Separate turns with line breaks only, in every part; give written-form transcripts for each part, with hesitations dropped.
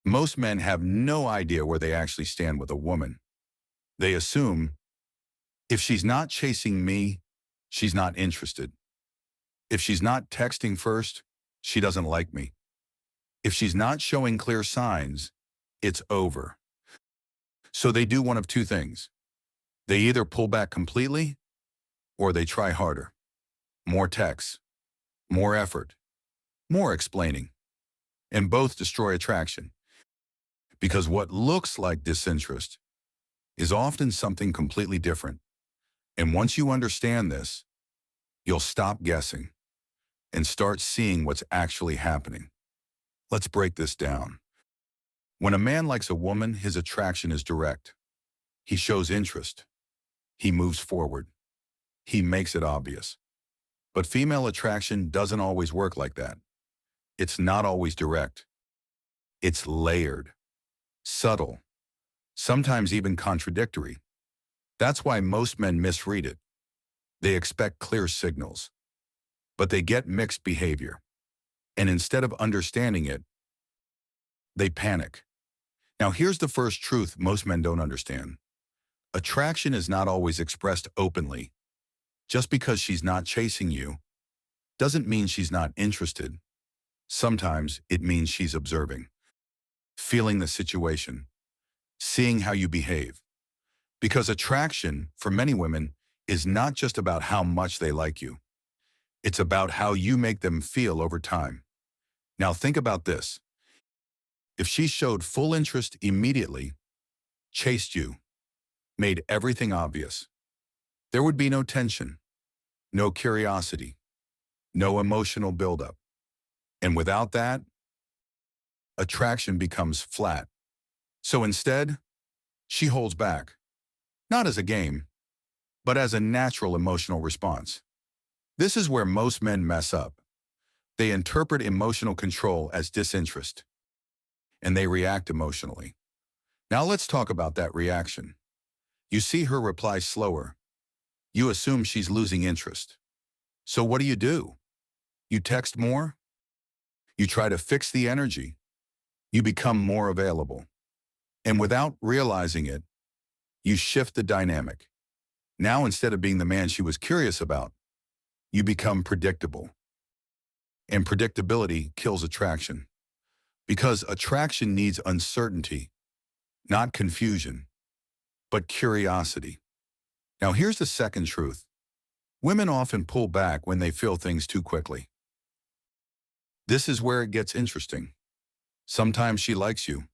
Most men have no idea where they actually stand with a woman. They assume, if she's not chasing me, she's not interested. If she's not texting first, she doesn't like me. If she's not showing clear signs, it's over. So they do one of two things. They either pull back completely or they try harder. More texts, more effort, more explaining. And both destroy attraction. Because what looks like disinterest is often something completely different. And once you understand this, you'll stop guessing and start seeing what's actually happening. Let's break this down. When a man likes a woman, his attraction is direct. He shows interest. He moves forward. He makes it obvious. But female attraction doesn't always work like that. It's not always direct. It's layered, subtle, sometimes even contradictory. That's why most men misread it. They expect clear signals, but they get mixed behavior. And instead of understanding it, they panic. Now here's the first truth most men don't understand. Attraction is not always expressed openly. Just because she's not chasing you doesn't mean she's not interested. Sometimes it means she's observing, feeling the situation, seeing how you behave. Because attraction, for many women, is not just about how much they like you. It's about how you make them feel over time. Now think about this. If she showed full interest immediately, chased you, made everything obvious, there would be no tension, no curiosity, no emotional buildup. And without that, attraction becomes flat. So instead, she holds back, not as a game, but as a natural emotional response. This is where most men mess up. They interpret emotional control as disinterest, and they react emotionally. Now let's talk about that reaction. You see her reply slower. You assume she's losing interest. So what do? You text more? You try to fix the energy. You become more available. And without realizing it, you shift the dynamic. Now instead of being the man she was curious about, you become predictable. And predictability kills attraction. Because attraction needs uncertainty, not confusion, but curiosity. Now here's the second truth. Women often pull back when they feel things too quickly. This is where it gets interesting. Sometimes she likes you,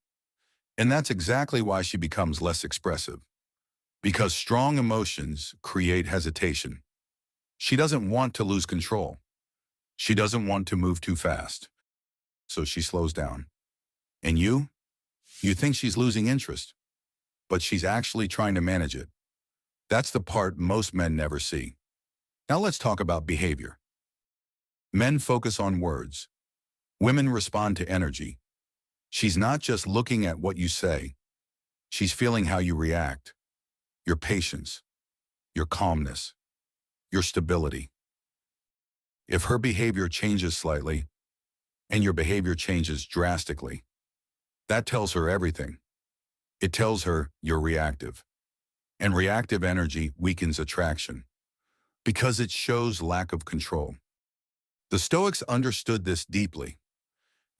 and that's exactly why she becomes less expressive. Because strong emotions create hesitation. She doesn't want to lose control. She doesn't want to move too fast. So she slows down. And you think she's losing interest, but she's actually trying to manage it. That's the part most men never see. Now let's talk about behavior. Men focus on words. Women respond to energy. She's not just looking at what you say. She's feeling how you react, your patience, your calmness, your stability. If her behavior changes slightly, and your behavior changes drastically, that tells her everything. It tells her you're reactive. And reactive energy weakens attraction because it shows lack of control. The Stoics understood this deeply.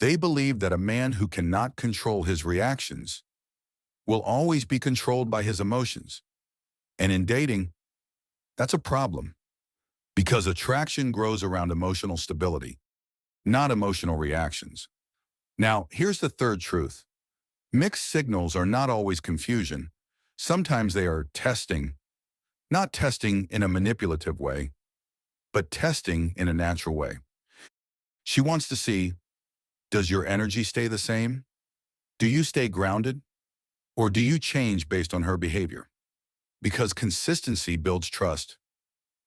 They believed that a man who cannot control his reactions will always be controlled by his emotions. And in dating, that's a problem because attraction grows around emotional stability, not emotional reactions. Now, here's the third truth. Mixed signals are not always confusion. Sometimes they are testing, not testing in a manipulative way, but testing in a natural way. She wants to see, does your energy stay the same? Do you stay grounded? Or do you change based on her behavior? Because consistency builds trust,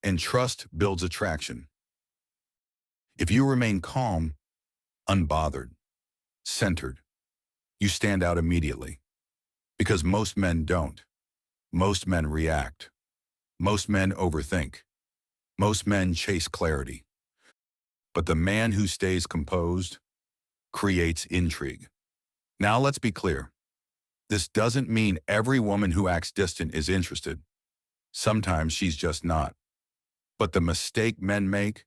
and trust builds attraction. If you remain calm, unbothered, centered, you stand out immediately. Because most men don't. Most men react. Most men overthink. Most men chase clarity. But the man who stays composed creates intrigue. Now let's be clear. This doesn't mean every woman who acts distant is interested. Sometimes she's just not. But the mistake men make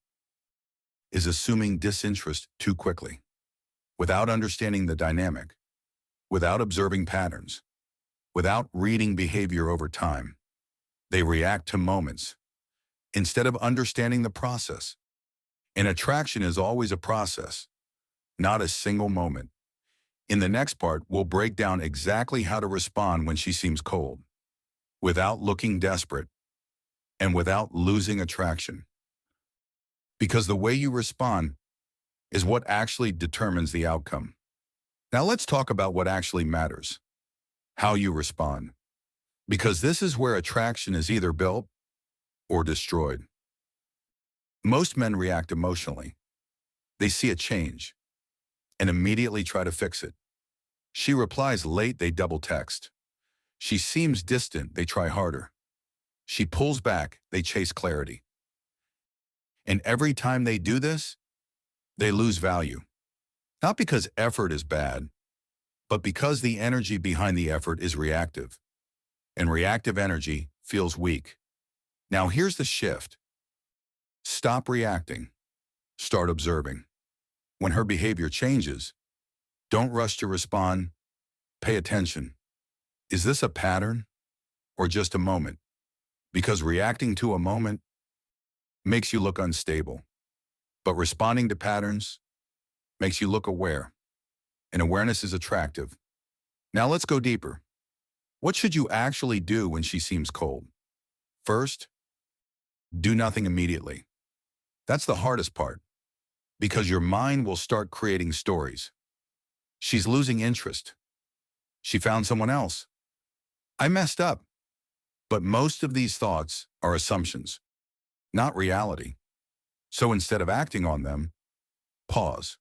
is assuming disinterest too quickly, without understanding the dynamic, without observing patterns, without reading behavior over time. They react to moments instead of understanding the process. And attraction is always a process, not a single moment. In the next part, we'll break down exactly how to respond when she seems cold, without looking desperate, and without losing attraction. Because the way you respond is what actually determines the outcome. Now let's talk about what actually matters, how you respond. Because this is where attraction is either built or destroyed. Most men react emotionally. They see a change and immediately try to fix it. She replies late, they double text. She seems distant, they try harder. She pulls back, they chase clarity. And every time they do this, they lose value. Not because effort is bad, but because the energy behind the effort is reactive. And reactive energy feels weak. Now here's the shift. Stop reacting. Start observing. When her behavior changes, don't rush to respond. Pay attention. Is this a pattern or just a moment? Because reacting to a moment makes you look unstable, but responding to patterns makes you look aware, and awareness is attractive. Now let's go deeper. What should you actually do when she seems cold? First, do nothing immediately. That's the hardest part, because your mind will start creating stories. She's losing interest. She found someone else. I messed up. But most of these thoughts are assumptions, not reality. So instead of acting on them, pause.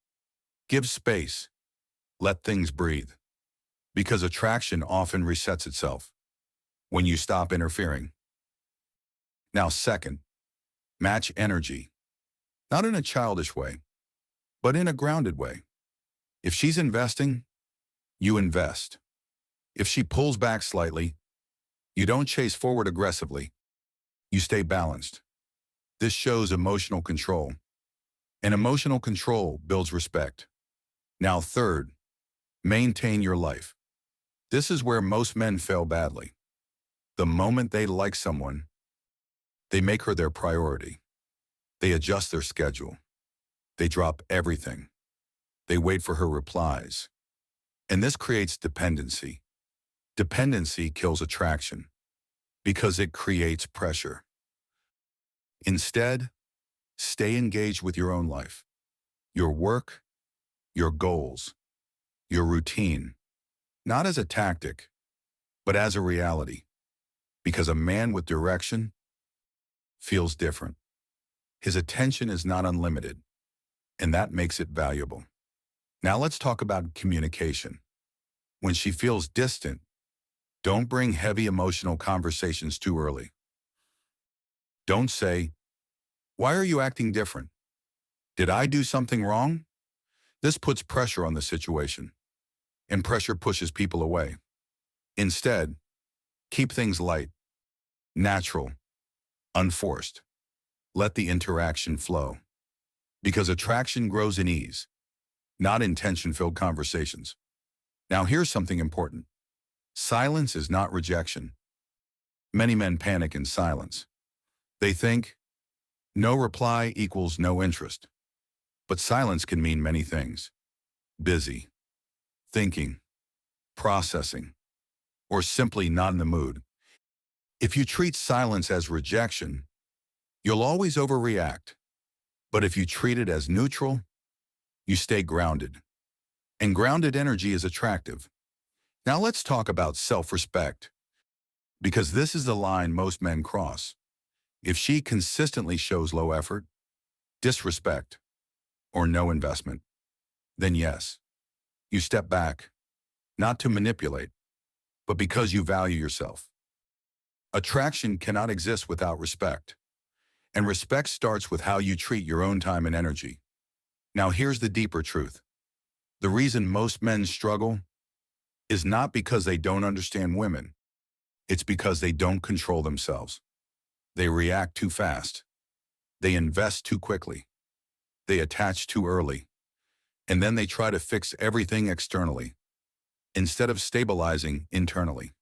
Give space. Let things breathe. Because attraction often resets itself when you stop interfering. Now second, match energy. Not in a childish way, but in a grounded way. If she's investing, you invest. If she pulls back slightly, you don't chase forward aggressively. You stay balanced. This shows emotional control. And emotional control builds respect. Now third, maintain your life. This is where most men fail badly. The moment they like someone, they make her their priority. They adjust their schedule. They drop everything. They wait for her replies. And this creates dependency. Dependency kills attraction because it creates pressure. Instead, stay engaged with your own life, your work, your goals, your routine, not as a tactic, but as a reality. Because a man with direction feels different. His attention is not unlimited, and that makes it valuable. Now let's talk about communication. When she feels distant, don't bring heavy emotional conversations too early. Don't say, "Why are you acting different? Did I do something wrong?" This puts pressure on the situation, and pressure pushes people away. Instead, keep things light, natural, unforced. Let the interaction flow. Because attraction grows in ease, not in tension-filled conversations. Now here's something important. Silence is not rejection. Many men panic in silence. They think, no reply equals no interest. But silence can mean many things. Busy, thinking, processing, or simply not in the mood. If you treat silence as rejection, you'll always overreact. But if you treat it as neutral, you stay grounded. And grounded energy is attractive. Now let's talk about self-respect, because this is the line most men cross. If she consistently shows low effort, disrespect, or no investment, then yes, you step back, not to manipulate, but because you value yourself. Attraction cannot exist without respect, and respect starts with how you treat your own time and energy. Now here's the deeper truth. The reason most men struggle is not because they don't understand women. It's because they don't control themselves. They react too fast. They invest too quickly. They attach too early. And then they try to fix everything externally, instead of stabilizing internally.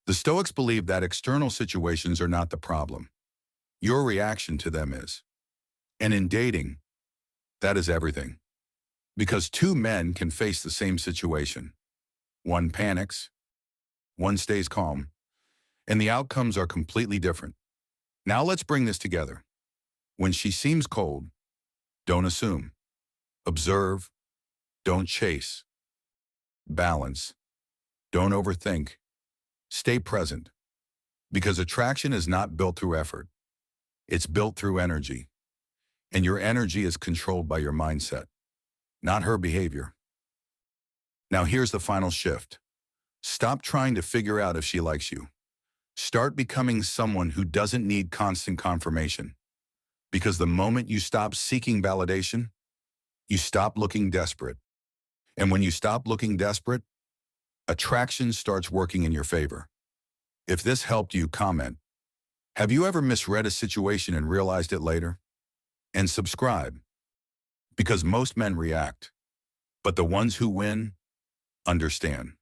The Stoics believe that external situations are not the problem. Your reaction to them is. And in dating, that is everything. Because two men can face the same situation. One panics, one stays calm, and the outcomes are completely different. Now let's bring this together. When she seems cold, don't assume. Observe, don't chase. Balance, don't overthink. Stay present. Because attraction is not built through effort. It's built through energy. And your energy is controlled by your mindset, not her behavior. Now here's the final shift. Stop trying to figure out if she likes you. Start becoming someone who doesn't need constant confirmation. Because the moment you stop seeking validation, you stop looking desperate. And when you stop looking desperate, attraction starts working in your favor. If this helped you, comment. Have you ever misread a situation and realized it later? And subscribe. Because most men react, but the ones who win understand.